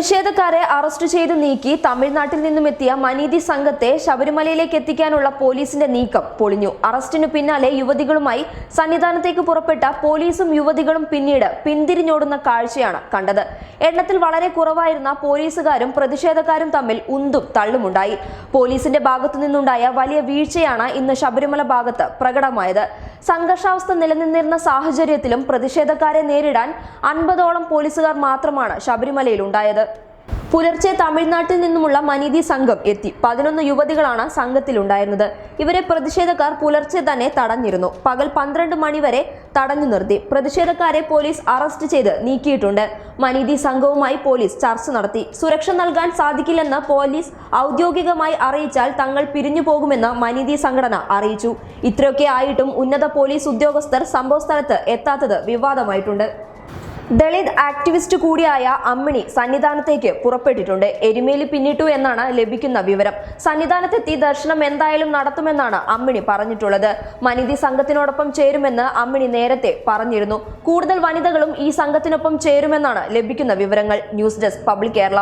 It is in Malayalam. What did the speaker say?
പ്രതിഷേധക്കാരെ അറസ്റ്റ് ചെയ്ത് നീക്കി തമിഴ്നാട്ടിൽ നിന്നും എത്തിയ മനീതി സംഘത്തെ ശബരിമലയിലേക്ക് എത്തിക്കാനുള്ള പോലീസിന്റെ നീക്കം പൊളിഞ്ഞു. അറസ്റ്റിനു പിന്നാലെ യുവതികളുമായി സന്നിധാനത്തേക്ക് പുറപ്പെട്ട പോലീസും യുവതികളും പിന്നീട് പിന്തിരിഞ്ഞോടുന്ന കാഴ്ചയാണ് കണ്ടത്. എണ്ണത്തിൽ വളരെ കുറവായിരുന്ന പോലീസുകാരും പ്രതിഷേധക്കാരും തമ്മിൽ ഉന്തും തള്ളുമുണ്ടായി. പോലീസിന്റെ ഭാഗത്തു നിന്നുണ്ടായ വലിയ വീഴ്ചയാണ് ഇന്ന് ശബരിമല ഭാഗത്ത് പ്രകടമായത്. സംഘർഷാവസ്ഥ നിലനിന്നിരുന്ന സാഹചര്യത്തിലും പ്രതിഷേധക്കാരെ നേരിടാൻ 50ഓളം പോലീസുകാർ മാത്രമാണ് ശബരിമലയിൽ ഉണ്ടായത്. പുലർച്ചെ തമിഴ്നാട്ടിൽ നിന്നുമുള്ള മനീതി സംഘം എത്തി. 11 യുവതികളാണ് സംഘത്തിലുണ്ടായിരുന്നത്. ഇവരെ പ്രതിഷേധക്കാർ പുലർച്ചെ തന്നെ തടഞ്ഞിരുന്നു. പകൽ 12 മണി വരെ തടഞ്ഞു നിർത്തി. പ്രതിഷേധക്കാരെ പോലീസ് അറസ്റ്റ് ചെയ്ത് നീക്കിയിട്ടുണ്ട്. മനീതി സംഘവുമായി പോലീസ് ചർച്ച നടത്തി. സുരക്ഷ നൽകാൻ സാധിക്കില്ലെന്ന് പോലീസ് ഔദ്യോഗികമായി അറിയിച്ചാൽ തങ്ങൾ പിരിഞ്ഞു പോകുമെന്ന് മനീതി സംഘടന അറിയിച്ചു. ഇത്രയൊക്കെ ആയിട്ടും ഉന്നത പോലീസ് ഉദ്യോഗസ്ഥർ സംഭവസ്ഥലത്ത് എത്താത്തത് വിവാദമായിട്ടുണ്ട്. ദളിത് ആക്ടിവിസ്റ്റ് കൂടിയായ അമ്മിണി സന്നിധാനത്തേക്ക് പുറപ്പെട്ടിട്ടുണ്ട്. എരുമേലി പിന്നിട്ടു എന്നാണ് ലഭിക്കുന്ന വിവരം. സന്നിധാനത്തെത്തി ദർശനം എന്തായാലും നടത്തുമെന്നാണ് അമ്മിണി പറഞ്ഞിട്ടുള്ളത്. മനീതി സംഘത്തിനോടൊപ്പം ചേരുമെന്ന് അമ്മിണി നേരത്തെ പറഞ്ഞിരുന്നു. കൂടുതൽ വനിതകളും ഈ സംഘത്തിനൊപ്പം ചേരുമെന്നാണ് ലഭിക്കുന്ന വിവരങ്ങൾ. News desk public Kerala.